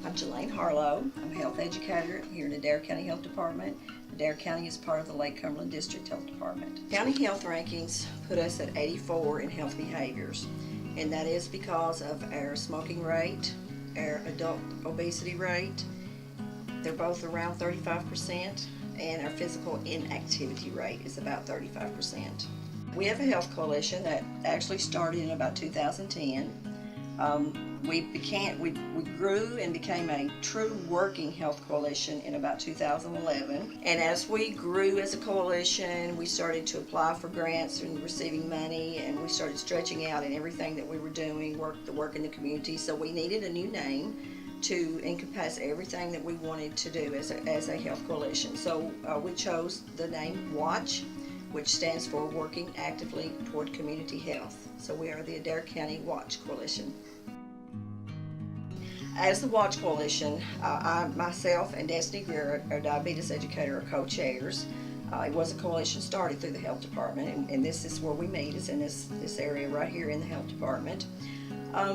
I'm Jelaine Harlow. I'm a health educator here in the Adair County Health Department. Adair County is part of the Lake Cumberland District Health Department. County health rankings put us at 84 in health behaviors, and that is because of our smoking rate, our adult obesity rate. They're both around 35%, and our physical inactivity rate is about 35%. We have a health coalition that actually started in about 2010. We grew and became a true working health coalition in about 2011. And as we grew as a coalition, we started to apply for grants and receiving money, and we started stretching out in everything that we were doing, the work in the community. So we needed a new name to encompass everything that we wanted to do as a health coalition. So we chose the name WATCH, which stands for Working Actively Toward Community Health. So we are the Adair County WATCH Coalition. As the WATCH Coalition, I myself and Destiny Greer, our diabetes educator, are co-chairs. It was a coalition started through the health department, and this is where we meet, is in this area right here in the health department.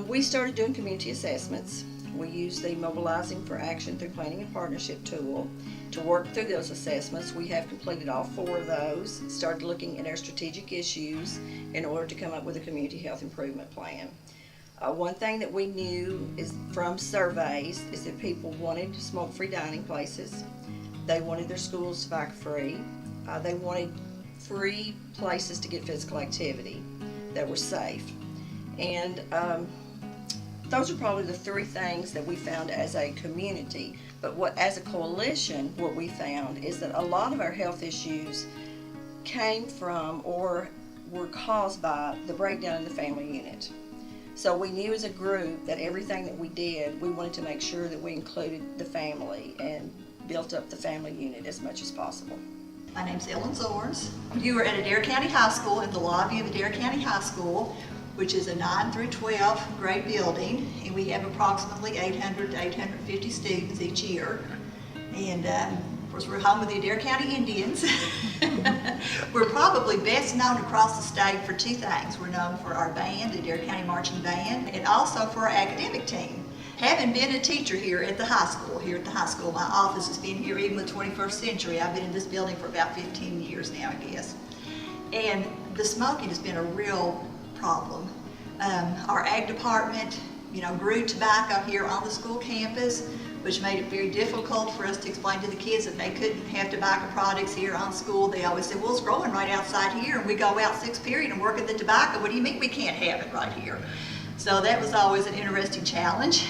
We started doing community assessments. We use the Mobilizing for Action through Planning and Partnership tool to work through those assessments. We have completed all 4 of those, started looking at our strategic issues in order to come up with a community health improvement plan. One thing that we knew is from surveys is that people wanted smoke-free dining places. They wanted their schools tobacco-free. They wanted free places to get physical activity that were safe. And those are probably the 3 things that we found as a community. But as a coalition, what we found is that a lot of our health issues came from or were caused by the breakdown in the family unit. So we knew as a group that everything that we did, we wanted to make sure that we included the family and built up the family unit as much as possible. My name's Ellen Zorns. You are at Adair County High School, in the lobby of Adair County High School, which is a 9 through 12 grade building, and we have approximately 800 to 850 students each year. And of course, we're home of the Adair County Indians. We're probably best known across the state for 2 things. We're known for our band, the Adair County Marching Band, and also for our academic team. Having been a teacher here at the high school, my office has been here even the 21st century. I've been in this building for about 15 years now, I guess. And the smoking has been a real problem. Our ag department, grew tobacco here on the school campus, which made it very difficult for us to explain to the kids that they couldn't have tobacco products here on school. They always said, well, it's growing right outside here, and we go out 6th period and work at the tobacco. What do you mean we can't have it right here? So that was always an interesting challenge.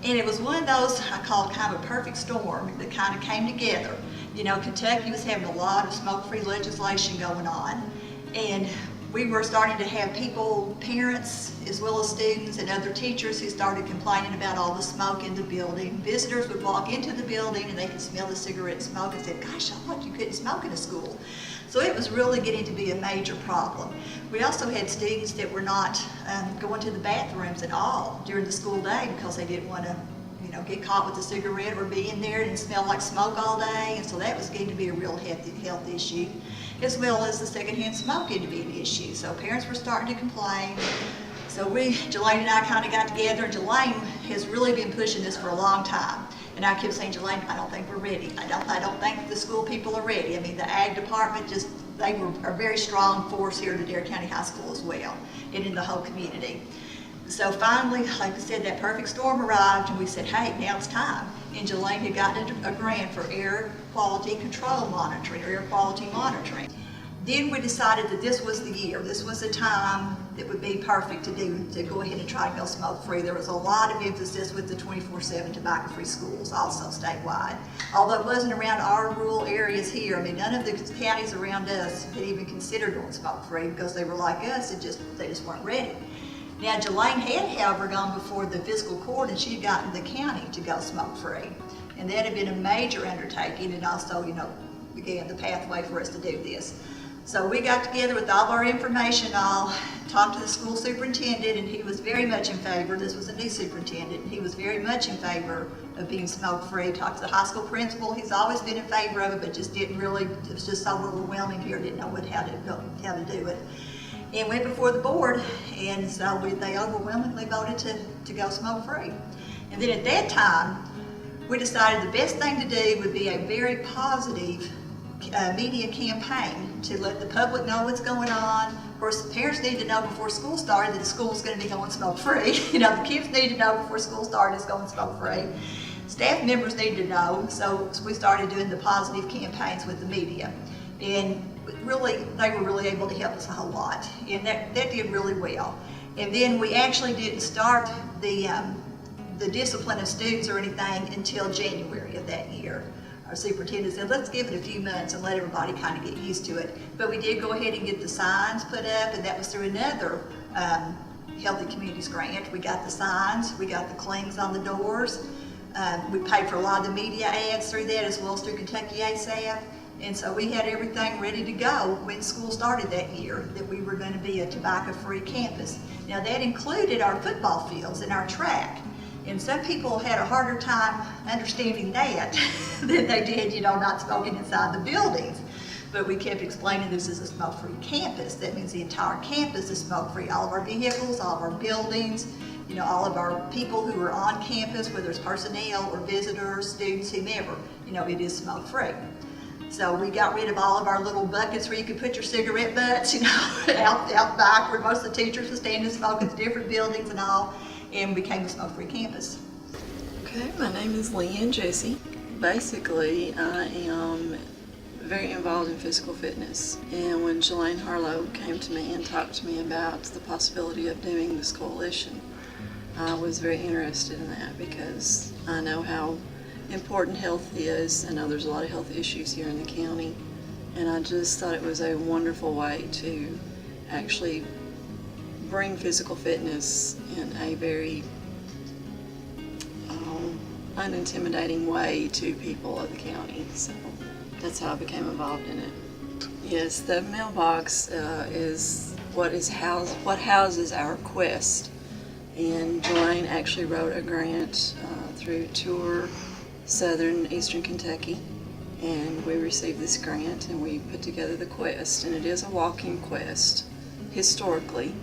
And it was one of those I call kind of a perfect storm that kind of came together. Kentucky was having a lot of smoke-free legislation going on, and we were starting to have people, parents, as well as students and other teachers who started complaining about all the smoke in the building. Visitors would walk into the building and they could smell the cigarette smoke and say, gosh, I thought you couldn't smoke in a school. So it was really getting to be a major problem. We also had students that were not going to the bathrooms at all during the school day because they didn't want to get caught with a cigarette or be in there and smell like smoke all day. And so that was getting to be a real health issue, as well as the secondhand smoke getting to be an issue. So parents were starting to complain. So Jelaine and I kind of got together, and Jelaine has really been pushing this for a long time. And I kept saying, Jelaine, I don't think we're ready. I don't think the school people are ready. I mean, the ag department they were a very strong force here at Adair County High School as well, and in the whole community. So finally, like I said, that perfect storm arrived, and we said, hey, now it's time. And Jelaine had gotten a grant for air quality control monitoring, or air quality monitoring. Then we decided that this was the year. This was the time that would be perfect to go ahead and try to go smoke-free. There was a lot of emphasis with the 24/7 tobacco-free schools, also statewide. Although it wasn't around our rural areas here. I mean, none of the counties around us had even considered going smoke-free because they were like us. They just weren't ready. Now, Jelaine had, however, gone before the fiscal court, and she had gotten the county to go smoke-free. And that had been a major undertaking, and also, began the pathway for us to do this. So we got together with all our information. I'll talk to the school superintendent, and he was very much in favor. This was a new superintendent. He was very much in favor of being smoke-free. Talked to the high school principal. He's always been in favor of it, but just didn't really, it was just so overwhelming here, didn't know how to do it. And went before the board, and so they overwhelmingly voted to go smoke-free. And then at that time, we decided the best thing to do would be a very positive media campaign to let the public know what's going on. Of course, the parents need to know before school started that the school's going to be going smoke-free. The kids need to know before school started it's going smoke-free. Staff members need to know, so we started doing the positive campaigns with the media. And really, they were really able to help us a whole lot, and that did really well. And then we actually didn't start the discipline of students or anything until January of that year. Our superintendent said, let's give it a few months and let everybody kind of get used to it. But we did go ahead and get the signs put up, and that was through another Healthy Communities grant. We got the signs, we got the clings on the doors. We paid for a lot of the media ads through that, as well as through Kentucky ASAP. And so we had everything ready to go when school started that year, that we were going to be a tobacco-free campus. Now that included our football fields and our track. And some people had a harder time understanding that than they did, not smoking inside the buildings. But we kept explaining this is a smoke-free campus. That means the entire campus is smoke-free. All of our vehicles, all of our buildings, all of our people who are on campus, whether it's personnel or visitors, students, whomever, it is smoke-free. So we got rid of all of our little buckets where you could put your cigarette butts, out back where most of the teachers were standing smoking in different buildings and all, and became a smoke-free campus. Okay, my name is Leanne Jesse. Basically, I am very involved in physical fitness, and when Shalane Harlow came to me and talked to me about the possibility of doing this coalition, I was very interested in that because I know how important health is. I know there's a lot of health issues here in the county, and I just thought it was a wonderful way to actually bring physical fitness in a very unintimidating way to people of the county. So that's how I became involved in it. Yes, the mailbox is what houses our quest. And Jolene actually wrote a grant through Tour Southern Eastern Kentucky, and we received this grant and we put together the quest, and it is a walking quest historically,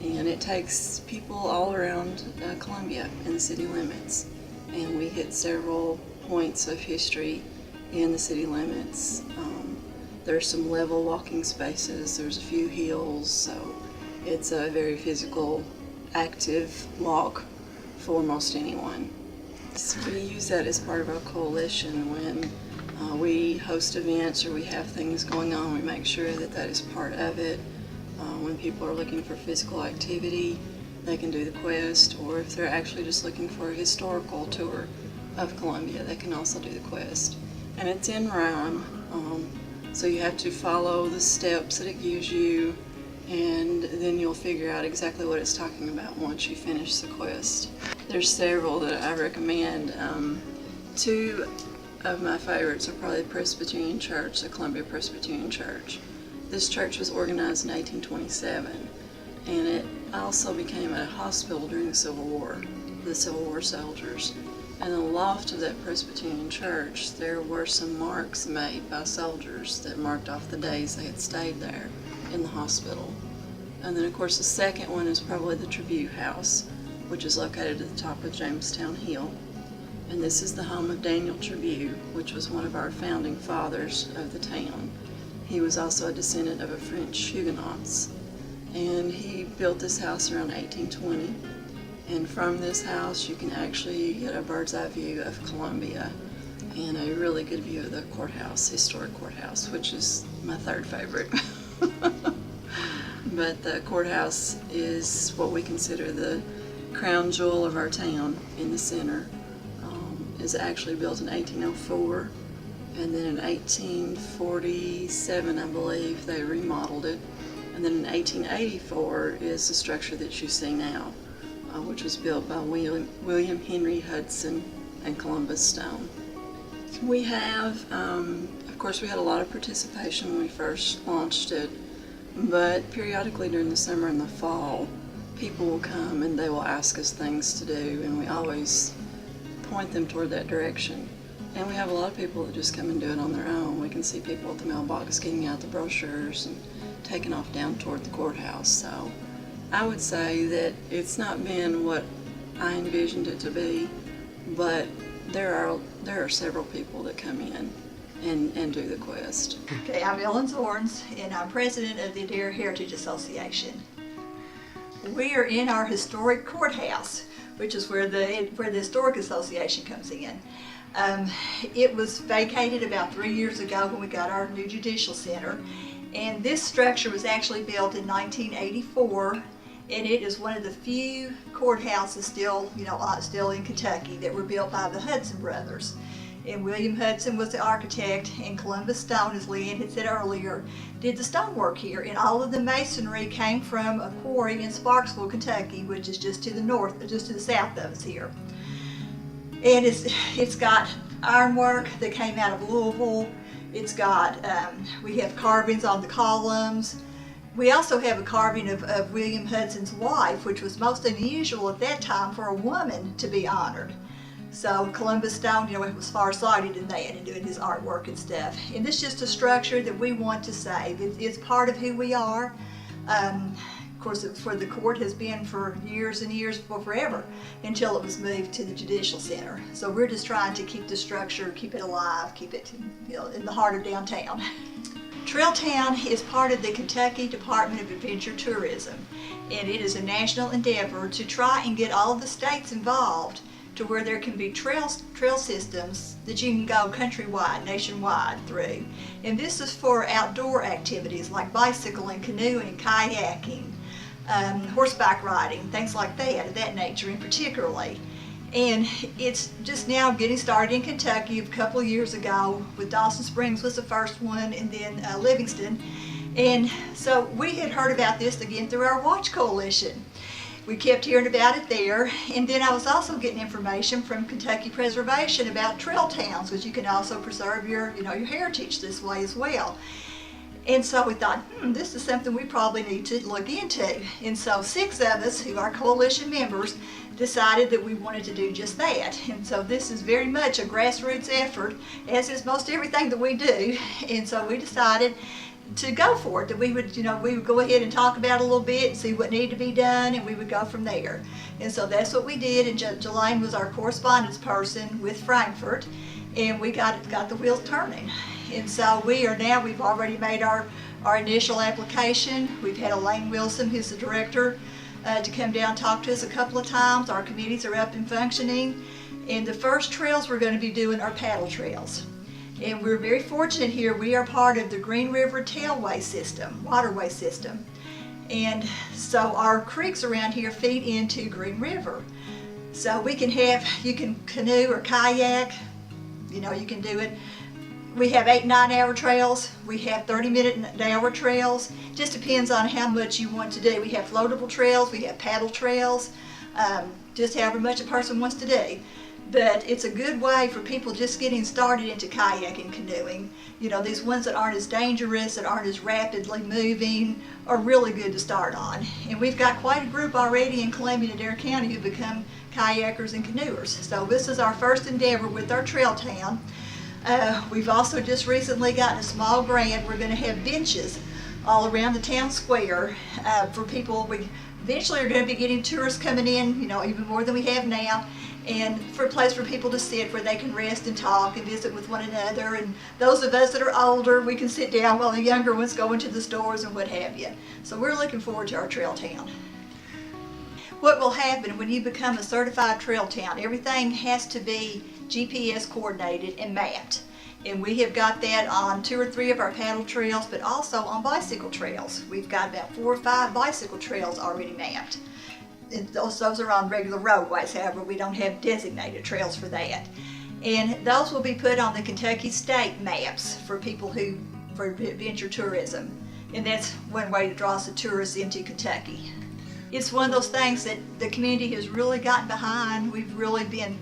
and it takes people all around Columbia and the city limits, and we hit several points of history in the city limits. There's some level walking spaces, there's a few hills, so it's a very physical, active walk for most anyone. So we use that as part of our coalition. When we host events or we have things going on, we make sure that that is part of it. When people are looking for physical activity, they can do the quest, or if they're actually just looking for a historical tour of Columbia, they can also do the quest. And it's in rhyme, so you have to follow the steps that it gives you, and then you'll figure out exactly what it's talking about once you finish the quest. There's several that I recommend. Two of my favorites are probably the Presbyterian Church, the Columbia Presbyterian Church. This church was organized in 1827, and it also became a hospital during the Civil War, the Civil War soldiers. And in the loft of that Presbyterian church, there were some marks made by soldiers that marked off the days they had stayed there in the hospital. And then of course the second one is probably the Tribute House, which is located at the top of Jamestown Hill. And this is the home of Daniel Tribute, which was one of our founding fathers of the town. He was also a descendant of a French Huguenots. And he built this house around 1820. And from this house you can actually get a bird's eye view of Columbia and a really good view of the courthouse, historic courthouse, which is my third favorite. But the courthouse is what we consider the crown jewel of our town in the center. It's actually built in 1804, and then in 1847, I believe, they remodeled it. And then in 1884 is the structure that you see now, which was built by William Henry Hudson and Columbus Stone. We have, of course, we had a lot of participation when we first launched it, but periodically during the summer and the fall, people will come and they will ask us things to do, and we always point them toward that direction. And we have a lot of people that just come and do it on their own. We can see people at the mailbox getting out the brochures and taking off down toward the courthouse. So I would say that it's not been what I envisioned it to be, but there are several people that come in and do the quest. Okay, I'm Ellen Zorns, and I'm president of the Adair Heritage Association. We are in our historic courthouse, which is where the Historic Association comes in. It was vacated about 3 years ago when we got our new judicial center, and this structure was actually built in 1984, and it is one of the few courthouses still in Kentucky that were built by the Hudson brothers. And William Hudson was the architect, and Columbus Stone, as Leanne had said earlier, did the stonework here. And all of the masonry came from a quarry in Sparksville, Kentucky, which is just to the north, just to the south of us here. And it's got ironwork that came out of Louisville. It's got, we have carvings on the columns. We also have a carving of William Hudson's wife, which was most unusual at that time for a woman to be honored. So Columbus Stone, was far-sighted in that and doing his artwork and stuff. And this is just a structure that we want to save. It's part of who we are. Of course, for the court has been for years and years, forever, until it was moved to the Judicial Center. So we're just trying to keep the structure, keep it alive, keep it in the heart of downtown. Trailtown is part of the Kentucky Department of Adventure Tourism, and it is a national endeavor to try and get all of the states involved to where there can be trail systems that you can go countrywide, nationwide through. And this is for outdoor activities like bicycling, canoeing, kayaking, horseback riding, things like that, of that nature in particularly. And it's just now getting started in Kentucky a couple of years ago, with Dawson Springs was the first one, and then Livingston. And so we had heard about this again through our Watch Coalition. We kept hearing about it there, and then I was also getting information from Kentucky Preservation about trail towns, which you can also preserve your heritage this way as well. And so we thought, this is something we probably need to look into. And so 6 of us, who are coalition members, decided that we wanted to do just that. And so this is very much a grassroots effort, as is most everything that we do. And so we decided to go for it, that we would go ahead and talk about it a little bit and see what needed to be done, and we would go from there. And so that's what we did, and Jelaine was our correspondence person with Frankfurt, and we got the wheels turning. And so we've already made our initial application. We've had Elaine Wilson, who's the director, to come down and talk to us a couple of times. Our committees are up and functioning, and the first trails we're going to be doing are paddle trails. And we're very fortunate here. We are part of the Green River Tailway System, waterway system. And so our creeks around here feed into Green River. So you can canoe or kayak, you can do it. We have 8-9 hour trails. We have 30-minute and hour trails. Just depends on how much you want to do. We have floatable trails, we have paddle trails, just however much a person wants to do. But it's a good way for people just getting started into kayaking, canoeing. These ones that aren't as dangerous, that aren't as rapidly moving, are really good to start on. And we've got quite a group already in Columbia and Adair County who become kayakers and canoers. So this is our first endeavor with our trail town. We've also just recently gotten a small grant. We're going to have benches all around the town square for people. We eventually are going to be getting tourists coming in, even more than we have now, and for a place for people to sit where they can rest and talk and visit with one another. And those of us that are older, we can sit down while the younger ones go into the stores and what have you. So we're looking forward to our trail town. What will happen when you become a certified trail town, everything has to be GPS coordinated and mapped. And we have got that on 2 or 3 of our paddle trails, but also on bicycle trails. We've got about 4 or 5 bicycle trails already mapped. And those are on regular roadways, however, we don't have designated trails for that. And those will be put on the Kentucky state maps for people for adventure tourism. And that's one way to draw some tourists into Kentucky. It's one of those things that the community has really gotten behind. We've really been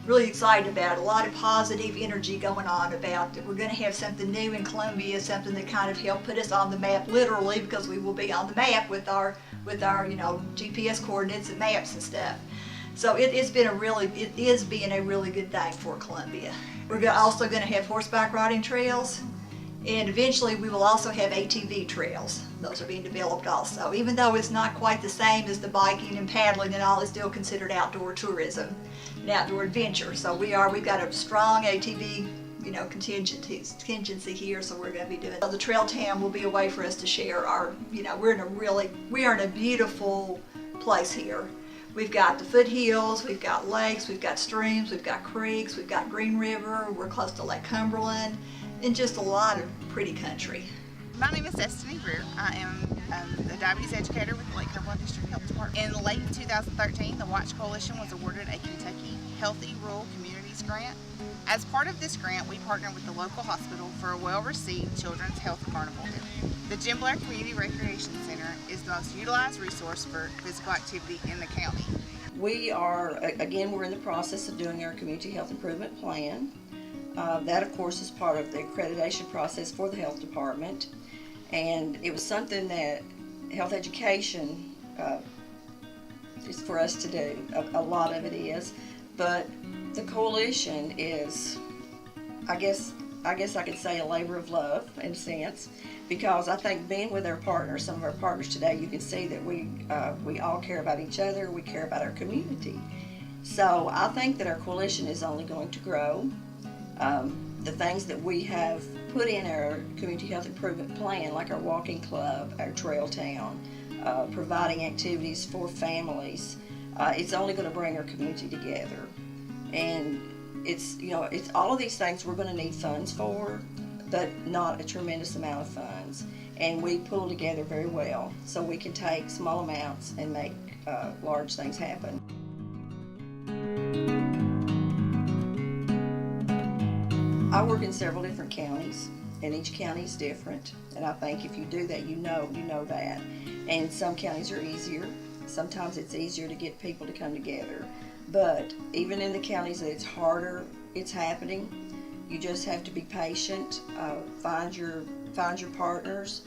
excited about it. A lot of positive energy going on about it. We're going to have something new in Columbia, something that kind of helped put us on the map literally, because we will be on the map with our GPS coordinates and maps and stuff. So it is being a really good thing for Columbia. We're also going to have horseback riding trails, and eventually we will also have ATV trails. Those are being developed also. Even though it's not quite the same as the biking and paddling and all, it's still considered outdoor tourism. an outdoor adventure. So we've got a strong ATV, contingency here, so we're going to be doing. So the Trail Town will be a way for us to share our, we are in a beautiful place here. We've got the foothills, we've got lakes, we've got streams, we've got creeks, we've got Green River, we're close to Lake Cumberland, and just a lot of pretty country. My name is Destiny Greer. I am a diabetes educator with the Lake Cumberland District Health Department. In late 2013, the Watch Coalition was awarded a Kentucky Healthy Rural Communities Grant. As part of this grant, we partnered with the local hospital for a well-received children's health carnival. The Jim Blair Community Recreation Center is the most utilized resource for physical activity in the county. We are, again, we're in the process of doing our community health improvement plan. That, of course, is part of the accreditation process for the health department. And it was something that health education is for us to do. A lot of it is. But the coalition is, I guess I could say, a labor of love in a sense, because I think being with our partners, some of our partners today, you can see that we all care about each other, we care about our community. So I think that our coalition is only going to grow. The things that we have put in our community health improvement plan, like our walking club, our trail town, providing activities for families, it's only going to bring our community together. And it's all of these things we're going to need funds for, but not a tremendous amount of funds. And we pull together very well, so we can take small amounts and make large things happen. I work in several different counties, and each county is different. And I think if you do that, you know that. And some counties are easier. Sometimes it's easier to get people to come together. But even in the counties that it's harder, it's happening. You just have to be patient. Find your partners.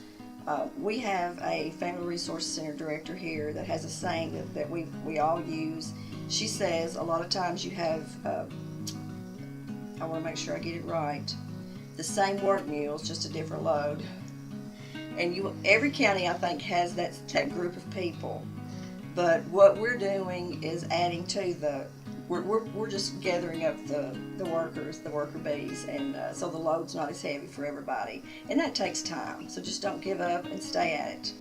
We have a Family Resource Center director here that has a saying that we all use. She says a lot of times you have. I want to make sure I get it right. The same work mules, just a different load. And every county, I think, has that group of people. But what we're doing is adding to we're just gathering up the workers, the worker bees, and so the load's not as heavy for everybody. And that takes time. So just don't give up and stay at it.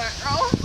girls.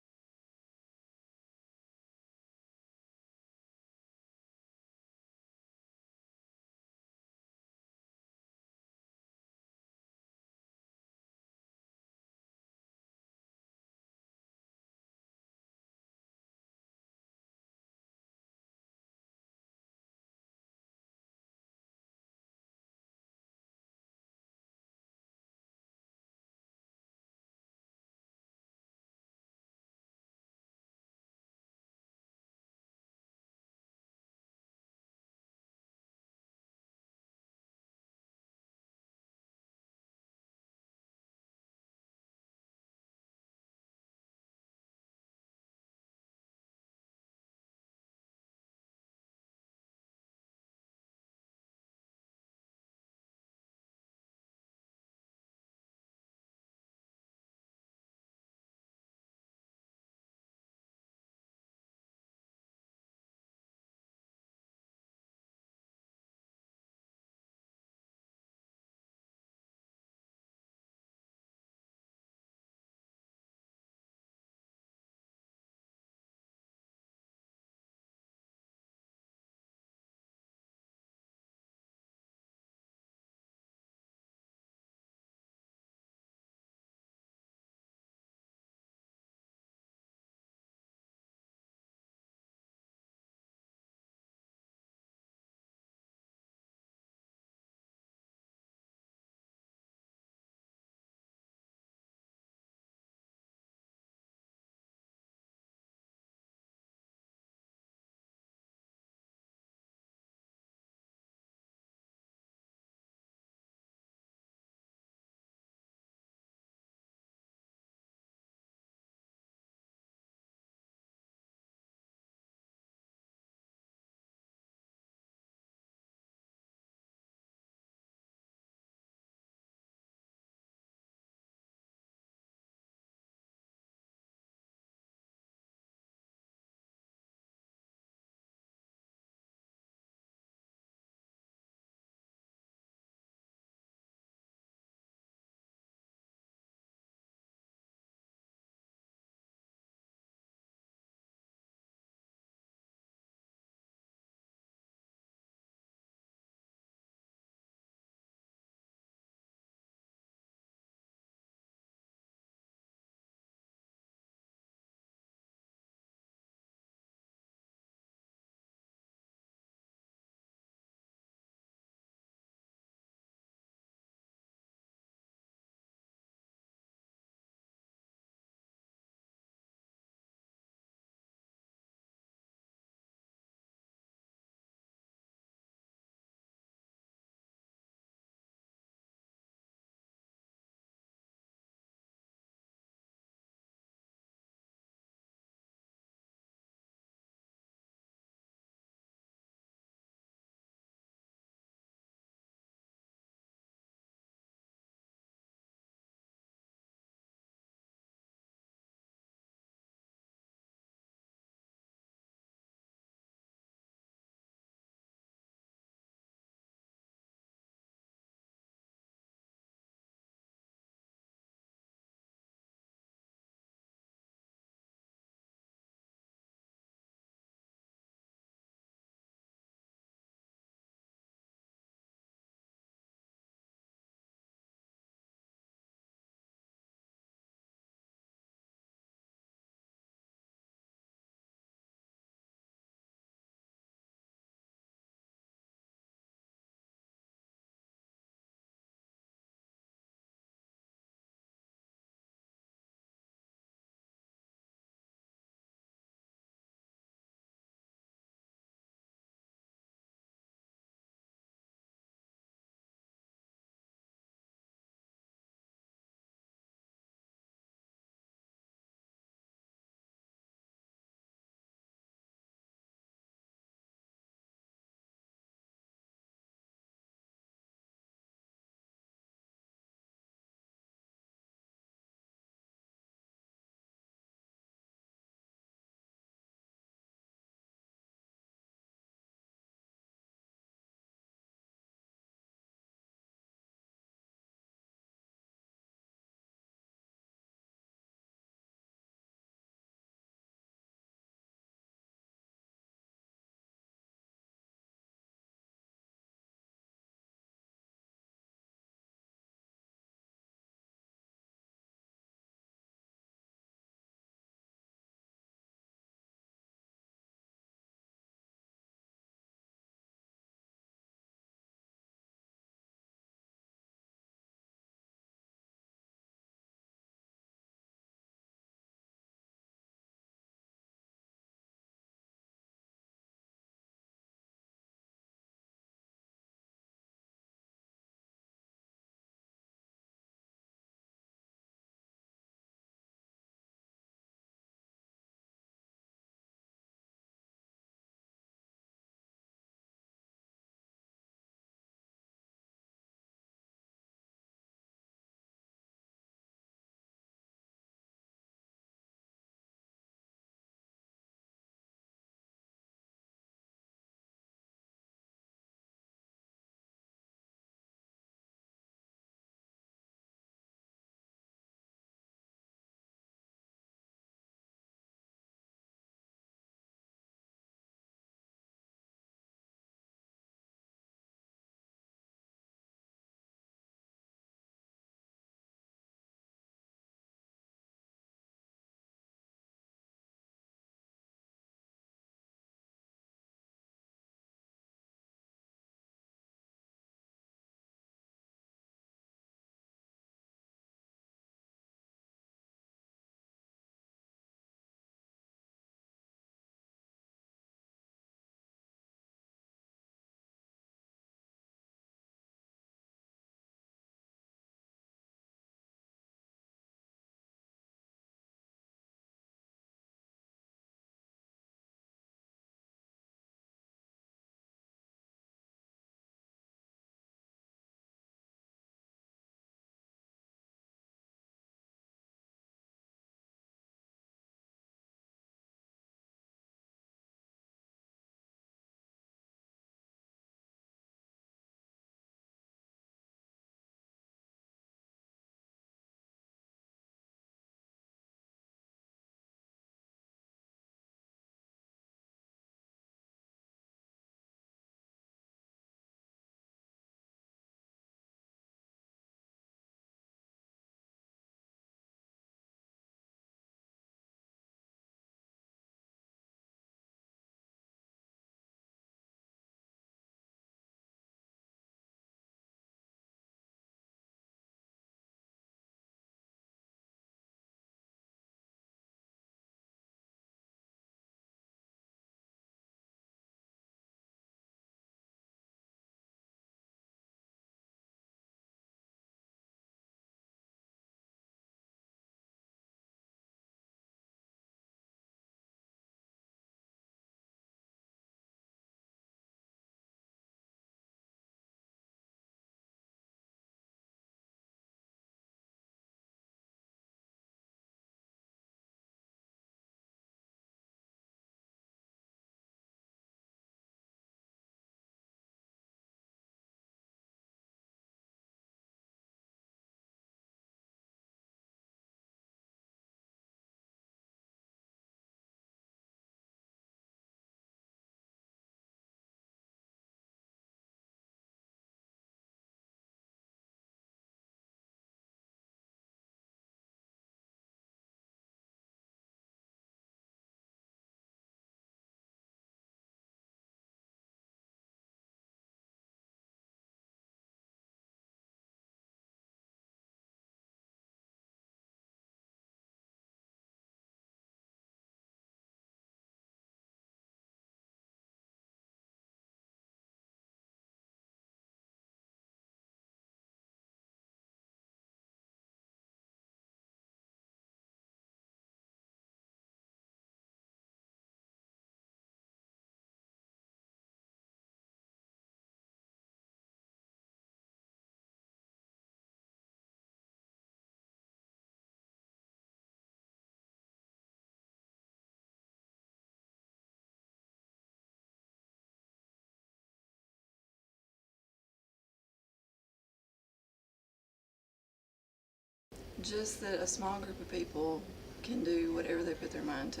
Just that a small group of people can do whatever they put their mind to.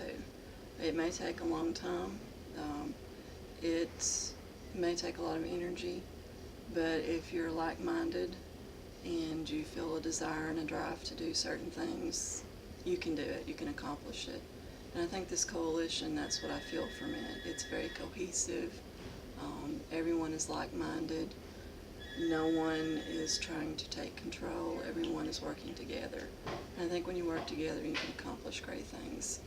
It may take a long time. It may take a lot of energy, but if you're like-minded and you feel a desire and a drive to do certain things, you can do it. You can accomplish it. And I think this coalition, that's what I feel from it. It's very cohesive. Everyone is like-minded. No one is trying to take control. Everyone is working together. And I think when you work together, you can accomplish great things.